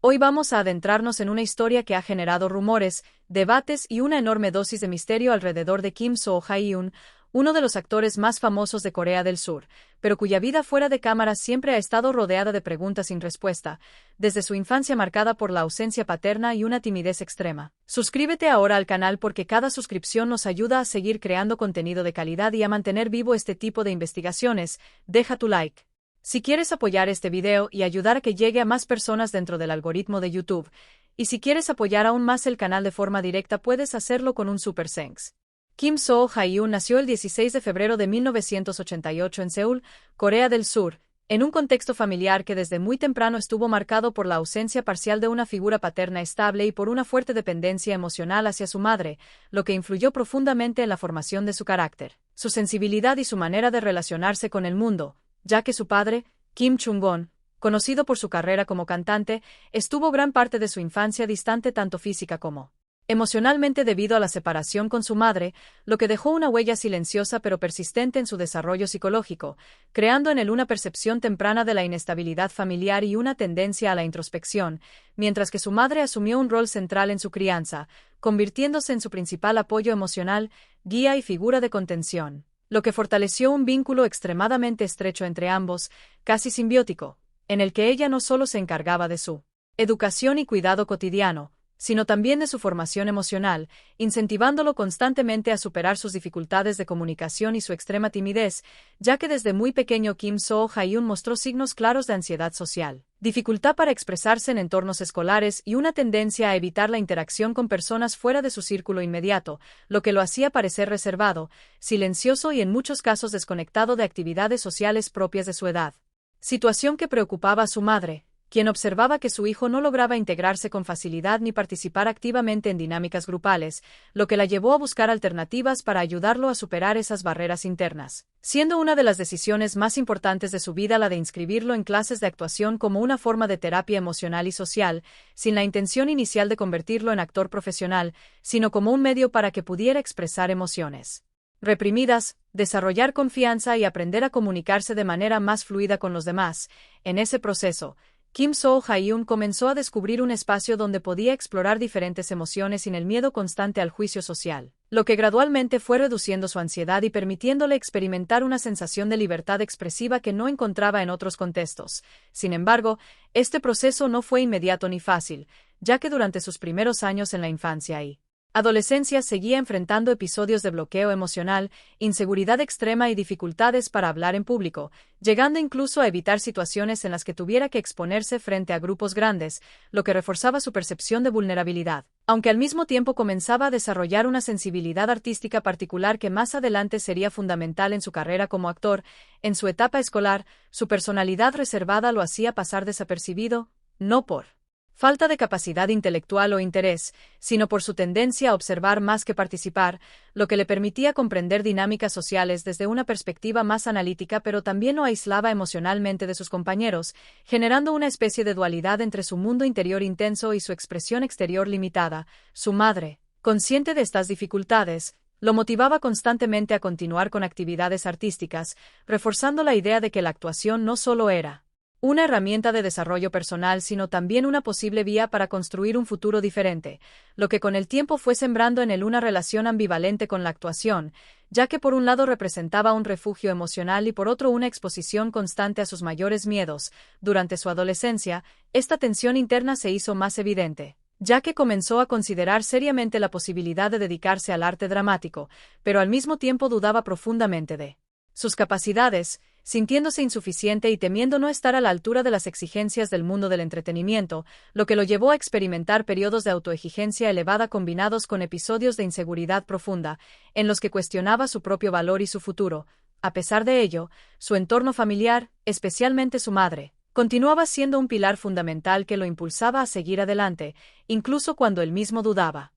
Hoy vamos a adentrarnos en una historia que ha generado rumores, debates y una enorme dosis de misterio alrededor de Kim Soo-hyun, uno de los actores más famosos de Corea del Sur, pero cuya vida fuera de cámara siempre ha estado rodeada de preguntas sin respuesta, desde su infancia marcada por la ausencia paterna y una timidez extrema. Suscríbete ahora al canal porque cada suscripción nos ayuda a seguir creando contenido de calidad y a mantener vivo este tipo de investigaciones. Deja tu like. Si quieres apoyar este video y ayudar a que llegue a más personas dentro del algoritmo de YouTube, y si quieres apoyar aún más el canal de forma directa puedes hacerlo con un Super Thanks. Kim Soo-hyun nació el 16 de febrero de 1988 en Seúl, Corea del Sur, en un contexto familiar que desde muy temprano estuvo marcado por la ausencia parcial de una figura paterna estable y por una fuerte dependencia emocional hacia su madre, lo que influyó profundamente en la formación de su carácter, su sensibilidad y su manera de relacionarse con el mundo, ya que su padre, Kim Chung-won, conocido por su carrera como cantante, estuvo gran parte de su infancia distante tanto física como emocionalmente debido a la separación con su madre, lo que dejó una huella silenciosa pero persistente en su desarrollo psicológico, creando en él una percepción temprana de la inestabilidad familiar y una tendencia a la introspección, mientras que su madre asumió un rol central en su crianza, convirtiéndose en su principal apoyo emocional, guía y figura de contención, lo que fortaleció un vínculo extremadamente estrecho entre ambos, casi simbiótico, en el que ella no solo se encargaba de su educación y cuidado cotidiano, sino también de su formación emocional, incentivándolo constantemente a superar sus dificultades de comunicación y su extrema timidez, ya que desde muy pequeño Kim Soo-hyun mostró signos claros de ansiedad social, dificultad para expresarse en entornos escolares y una tendencia a evitar la interacción con personas fuera de su círculo inmediato, lo que lo hacía parecer reservado, silencioso y en muchos casos desconectado de actividades sociales propias de su edad. Situación que preocupaba a su madre, quien observaba que su hijo no lograba integrarse con facilidad ni participar activamente en dinámicas grupales, lo que la llevó a buscar alternativas para ayudarlo a superar esas barreras internas, siendo una de las decisiones más importantes de su vida la de inscribirlo en clases de actuación como una forma de terapia emocional y social, sin la intención inicial de convertirlo en actor profesional, sino como un medio para que pudiera expresar emociones reprimidas, desarrollar confianza y aprender a comunicarse de manera más fluida con los demás. En ese proceso, Kim Soo-hyun comenzó a descubrir un espacio donde podía explorar diferentes emociones sin el miedo constante al juicio social, lo que gradualmente fue reduciendo su ansiedad y permitiéndole experimentar una sensación de libertad expresiva que no encontraba en otros contextos. Sin embargo, este proceso no fue inmediato ni fácil, ya que durante sus primeros años en la infancia y adolescencia seguía enfrentando episodios de bloqueo emocional, inseguridad extrema y dificultades para hablar en público, llegando incluso a evitar situaciones en las que tuviera que exponerse frente a grupos grandes, lo que reforzaba su percepción de vulnerabilidad, aunque al mismo tiempo comenzaba a desarrollar una sensibilidad artística particular que más adelante sería fundamental en su carrera como actor. En su etapa escolar, su personalidad reservada lo hacía pasar desapercibido, no por falta de capacidad intelectual o interés, sino por su tendencia a observar más que participar, lo que le permitía comprender dinámicas sociales desde una perspectiva más analítica pero también lo aislaba emocionalmente de sus compañeros, generando una especie de dualidad entre su mundo interior intenso y su expresión exterior limitada. Su madre, consciente de estas dificultades, lo motivaba constantemente a continuar con actividades artísticas, reforzando la idea de que la actuación no solo era una herramienta de desarrollo personal sino también una posible vía para construir un futuro diferente, lo que con el tiempo fue sembrando en él una relación ambivalente con la actuación, ya que por un lado representaba un refugio emocional y por otro una exposición constante a sus mayores miedos. Durante su adolescencia, esta tensión interna se hizo más evidente, ya que comenzó a considerar seriamente la posibilidad de dedicarse al arte dramático, pero al mismo tiempo dudaba profundamente de sus capacidades, sintiéndose insuficiente y temiendo no estar a la altura de las exigencias del mundo del entretenimiento, lo que lo llevó a experimentar periodos de autoexigencia elevada combinados con episodios de inseguridad profunda, en los que cuestionaba su propio valor y su futuro. A pesar de ello, su entorno familiar, especialmente su madre, continuaba siendo un pilar fundamental que lo impulsaba a seguir adelante, incluso cuando él mismo dudaba.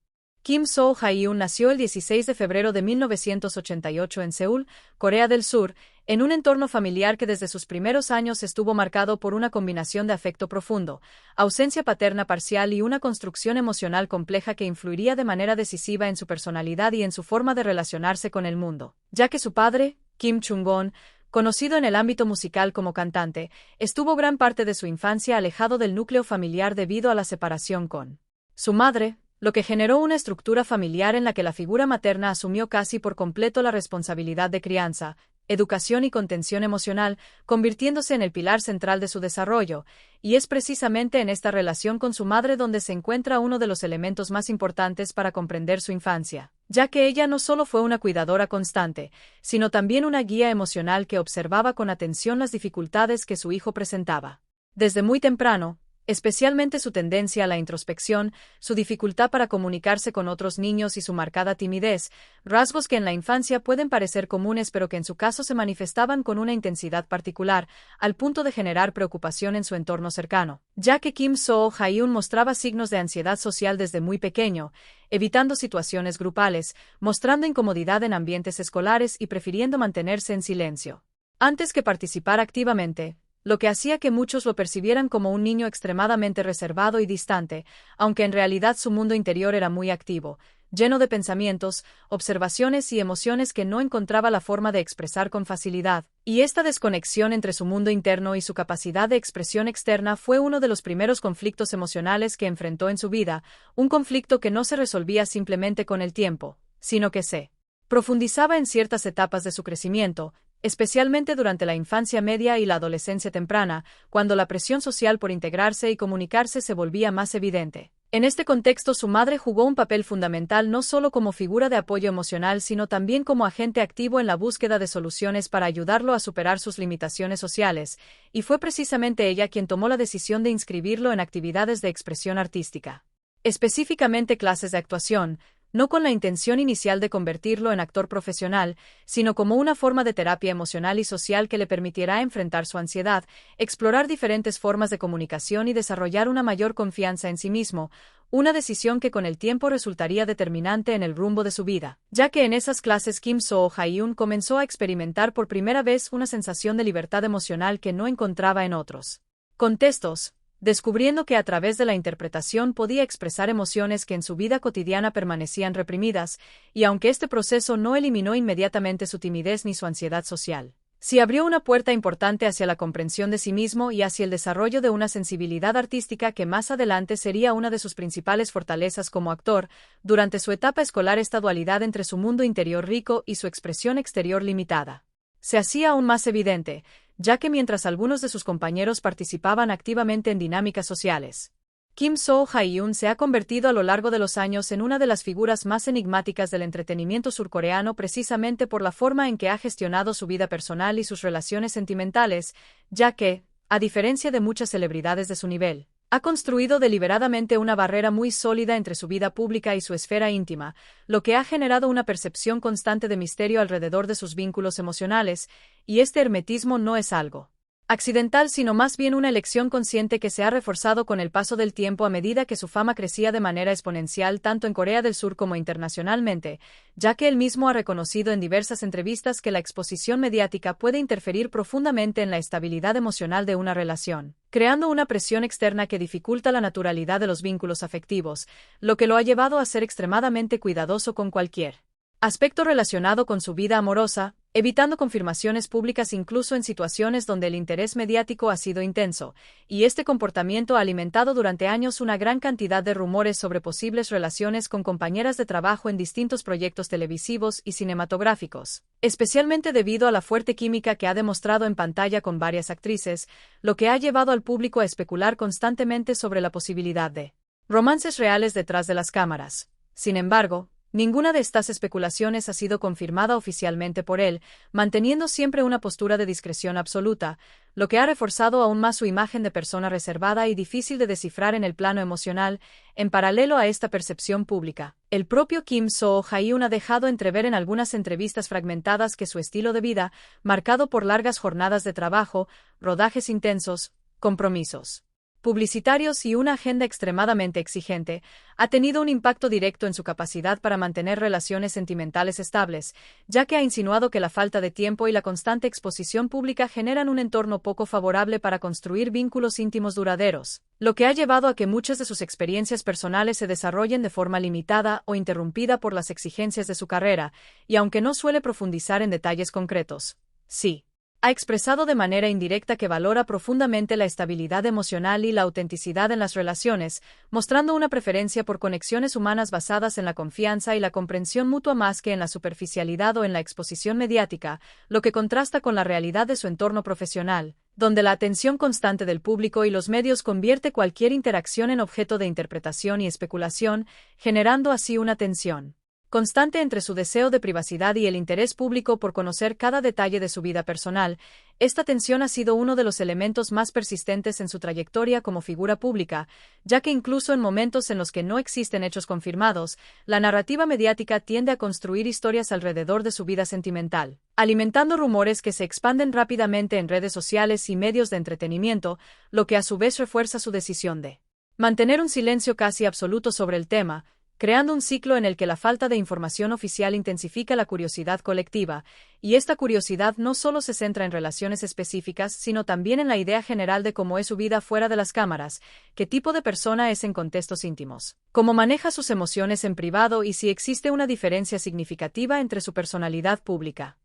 Kim Soo-hyun nació el 16 de febrero de 1988 en Seúl, Corea del Sur, en un entorno familiar que desde sus primeros años estuvo marcado por una combinación de afecto profundo, ausencia paterna parcial y una construcción emocional compleja que influiría de manera decisiva en su personalidad y en su forma de relacionarse con el mundo, ya que su padre, Kim Chung-won, conocido en el ámbito musical como cantante, estuvo gran parte de su infancia alejado del núcleo familiar debido a la separación con su madre, lo que generó una estructura familiar en la que la figura materna asumió casi por completo la responsabilidad de crianza, educación y contención emocional, convirtiéndose en el pilar central de su desarrollo, y es precisamente en esta relación con su madre donde se encuentra uno de los elementos más importantes para comprender su infancia, ya que ella no solo fue una cuidadora constante, sino también una guía emocional que observaba con atención las dificultades que su hijo presentaba. Desde muy temprano, especialmente su tendencia a la introspección, su dificultad para comunicarse con otros niños y su marcada timidez, rasgos que en la infancia pueden parecer comunes pero que en su caso se manifestaban con una intensidad particular, al punto de generar preocupación en su entorno cercano, ya que Kim Soo-hyun mostraba signos de ansiedad social desde muy pequeño, evitando situaciones grupales, mostrando incomodidad en ambientes escolares y prefiriendo mantenerse en silencio antes que participar activamente, lo que hacía que muchos lo percibieran como un niño extremadamente reservado y distante, aunque en realidad su mundo interior era muy activo, lleno de pensamientos, observaciones y emociones que no encontraba la forma de expresar con facilidad, y esta desconexión entre su mundo interno y su capacidad de expresión externa fue uno de los primeros conflictos emocionales que enfrentó en su vida, un conflicto que no se resolvía simplemente con el tiempo, sino que se profundizaba en ciertas etapas de su crecimiento, especialmente durante la infancia media y la adolescencia temprana, cuando la presión social por integrarse y comunicarse se volvía más evidente. En este contexto, su madre jugó un papel fundamental no solo como figura de apoyo emocional, sino también como agente activo en la búsqueda de soluciones para ayudarlo a superar sus limitaciones sociales, y fue precisamente ella quien tomó la decisión de inscribirlo en actividades de expresión artística, específicamente clases de actuación, no con la intención inicial de convertirlo en actor profesional, sino como una forma de terapia emocional y social que le permitirá enfrentar su ansiedad, explorar diferentes formas de comunicación y desarrollar una mayor confianza en sí mismo, una decisión que con el tiempo resultaría determinante en el rumbo de su vida, ya que en esas clases Kim Soo-hyun comenzó a experimentar por primera vez una sensación de libertad emocional que no encontraba en otros contextos, descubriendo que a través de la interpretación podía expresar emociones que en su vida cotidiana permanecían reprimidas, y aunque este proceso no eliminó inmediatamente su timidez ni su ansiedad social, sí abrió una puerta importante hacia la comprensión de sí mismo y hacia el desarrollo de una sensibilidad artística que más adelante sería una de sus principales fortalezas como actor. Durante su etapa escolar, esta dualidad entre su mundo interior rico y su expresión exterior limitada se hacía aún más evidente, ya que mientras algunos de sus compañeros participaban activamente en dinámicas sociales, Kim Soo-hyun se ha convertido a lo largo de los años en una de las figuras más enigmáticas del entretenimiento surcoreano precisamente por la forma en que ha gestionado su vida personal y sus relaciones sentimentales, ya que, a diferencia de muchas celebridades de su nivel, ha construido deliberadamente una barrera muy sólida entre su vida pública y su esfera íntima, lo que ha generado una percepción constante de misterio alrededor de sus vínculos emocionales, y este hermetismo no es algo accidental, sino más bien una elección consciente que se ha reforzado con el paso del tiempo a medida que su fama crecía de manera exponencial tanto en Corea del Sur como internacionalmente, ya que él mismo ha reconocido en diversas entrevistas que la exposición mediática puede interferir profundamente en la estabilidad emocional de una relación, creando una presión externa que dificulta la naturalidad de los vínculos afectivos, lo que lo ha llevado a ser extremadamente cuidadoso con cualquier aspecto relacionado con su vida amorosa, evitando confirmaciones públicas incluso en situaciones donde el interés mediático ha sido intenso, y este comportamiento ha alimentado durante años una gran cantidad de rumores sobre posibles relaciones con compañeras de trabajo en distintos proyectos televisivos y cinematográficos, especialmente debido a la fuerte química que ha demostrado en pantalla con varias actrices, lo que ha llevado al público a especular constantemente sobre la posibilidad de romances reales detrás de las cámaras. Sin embargo, ninguna de estas especulaciones ha sido confirmada oficialmente por él, manteniendo siempre una postura de discreción absoluta, lo que ha reforzado aún más su imagen de persona reservada y difícil de descifrar en el plano emocional. En paralelo a esta percepción pública, el propio Kim Soo-hyun ha dejado entrever en algunas entrevistas fragmentadas que su estilo de vida, marcado por largas jornadas de trabajo, rodajes intensos, compromisos publicitarios y una agenda extremadamente exigente, ha tenido un impacto directo en su capacidad para mantener relaciones sentimentales estables, ya que ha insinuado que la falta de tiempo y la constante exposición pública generan un entorno poco favorable para construir vínculos íntimos duraderos, lo que ha llevado a que muchas de sus experiencias personales se desarrollen de forma limitada o interrumpida por las exigencias de su carrera, y aunque no suele profundizar en detalles concretos, sí Ha expresado de manera indirecta que valora profundamente la estabilidad emocional y la autenticidad en las relaciones, mostrando una preferencia por conexiones humanas basadas en la confianza y la comprensión mutua más que en la superficialidad o en la exposición mediática, lo que contrasta con la realidad de su entorno profesional, donde la atención constante del público y los medios convierte cualquier interacción en objeto de interpretación y especulación, generando así una tensión constante entre su deseo de privacidad y el interés público por conocer cada detalle de su vida personal. Esta tensión ha sido uno de los elementos más persistentes en su trayectoria como figura pública, ya que incluso en momentos en los que no existen hechos confirmados, la narrativa mediática tiende a construir historias alrededor de su vida sentimental, alimentando rumores que se expanden rápidamente en redes sociales y medios de entretenimiento, lo que a su vez refuerza su decisión de mantener un silencio casi absoluto sobre el tema, creando un ciclo en el que la falta de información oficial intensifica la curiosidad colectiva, y esta curiosidad no solo se centra en relaciones específicas, sino también en la idea general de cómo es su vida fuera de las cámaras, qué tipo de persona es en contextos íntimos, cómo maneja sus emociones en privado y si existe una diferencia significativa entre su personalidad pública.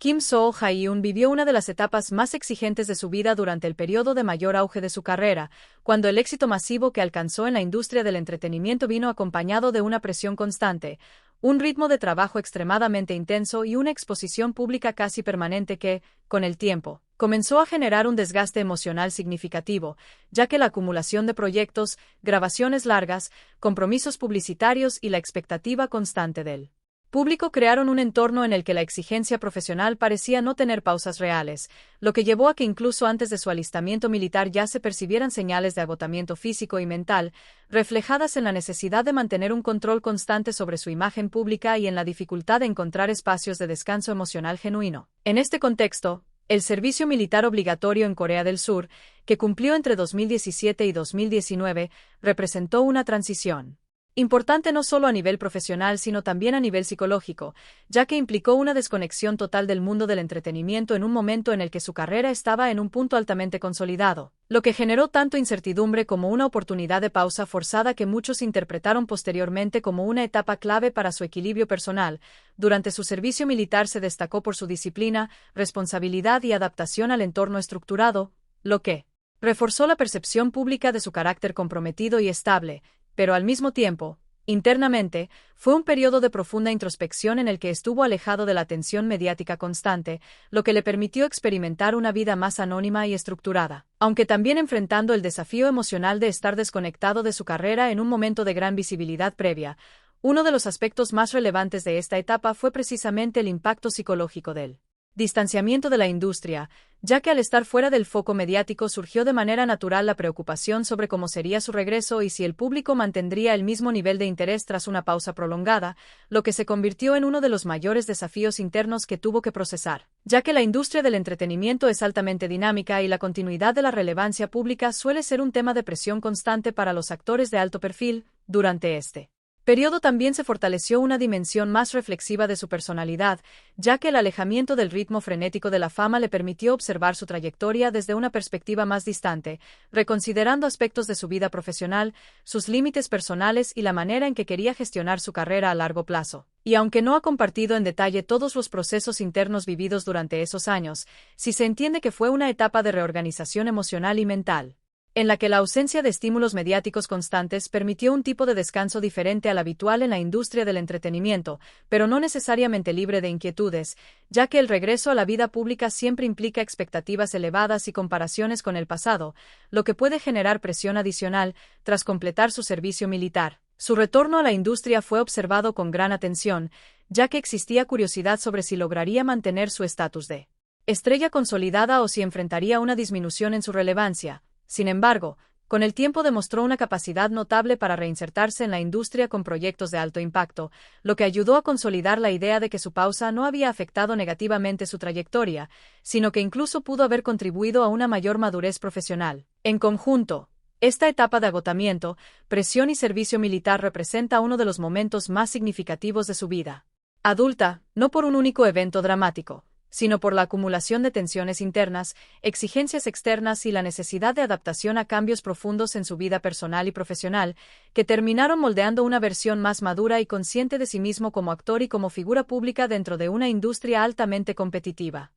Kim Soo-hyun vivió una de las etapas más exigentes de su vida durante el periodo de mayor auge de su carrera, cuando el éxito masivo que alcanzó en la industria del entretenimiento vino acompañado de una presión constante, un ritmo de trabajo extremadamente intenso y una exposición pública casi permanente que, con el tiempo, comenzó a generar un desgaste emocional significativo, ya que la acumulación de proyectos, grabaciones largas, compromisos publicitarios y la expectativa constante del público crearon un entorno en el que la exigencia profesional parecía no tener pausas reales, lo que llevó a que incluso antes de su alistamiento militar ya se percibieran señales de agotamiento físico y mental, reflejadas en la necesidad de mantener un control constante sobre su imagen pública y en la dificultad de encontrar espacios de descanso emocional genuino. En este contexto, el servicio militar obligatorio en Corea del Sur, que cumplió entre 2017 y 2019, representó una transición importante no solo a nivel profesional sino también a nivel psicológico, ya que implicó una desconexión total del mundo del entretenimiento en un momento en el que su carrera estaba en un punto altamente consolidado, lo que generó tanto incertidumbre como una oportunidad de pausa forzada que muchos interpretaron posteriormente como una etapa clave para su equilibrio personal. Durante su servicio militar se destacó por su disciplina, responsabilidad y adaptación al entorno estructurado, lo que reforzó la percepción pública de su carácter comprometido y estable, pero al mismo tiempo, internamente, fue un periodo de profunda introspección en el que estuvo alejado de la atención mediática constante, lo que le permitió experimentar una vida más anónima y estructurada, aunque también enfrentando el desafío emocional de estar desconectado de su carrera en un momento de gran visibilidad previa. Uno de los aspectos más relevantes de esta etapa fue precisamente el impacto psicológico del distanciamiento de la industria, ya que al estar fuera del foco mediático surgió de manera natural la preocupación sobre cómo sería su regreso y si el público mantendría el mismo nivel de interés tras una pausa prolongada, lo que se convirtió en uno de los mayores desafíos internos que tuvo que procesar, ya que la industria del entretenimiento es altamente dinámica y la continuidad de la relevancia pública suele ser un tema de presión constante para los actores de alto perfil. Durante este periodo también se fortaleció una dimensión más reflexiva de su personalidad, ya que el alejamiento del ritmo frenético de la fama le permitió observar su trayectoria desde una perspectiva más distante, reconsiderando aspectos de su vida profesional, sus límites personales y la manera en que quería gestionar su carrera a largo plazo. Y aunque no ha compartido en detalle todos los procesos internos vividos durante esos años, sí se entiende que fue una etapa de reorganización emocional y mental, en la que la ausencia de estímulos mediáticos constantes permitió un tipo de descanso diferente al habitual en la industria del entretenimiento, pero no necesariamente libre de inquietudes, ya que el regreso a la vida pública siempre implica expectativas elevadas y comparaciones con el pasado, lo que puede generar presión adicional tras completar su servicio militar. Su retorno a la industria fue observado con gran atención, ya que existía curiosidad sobre si lograría mantener su estatus de estrella consolidada o si enfrentaría una disminución en su relevancia. Sin embargo, con el tiempo demostró una capacidad notable para reinsertarse en la industria con proyectos de alto impacto, lo que ayudó a consolidar la idea de que su pausa no había afectado negativamente su trayectoria, sino que incluso pudo haber contribuido a una mayor madurez profesional. En conjunto, esta etapa de agotamiento, presión y servicio militar representa uno de los momentos más significativos de su vida adulta, no por un único evento dramático, sino por la acumulación de tensiones internas, exigencias externas y la necesidad de adaptación a cambios profundos en su vida personal y profesional, que terminaron moldeando una versión más madura y consciente de sí mismo como actor y como figura pública dentro de una industria altamente competitiva.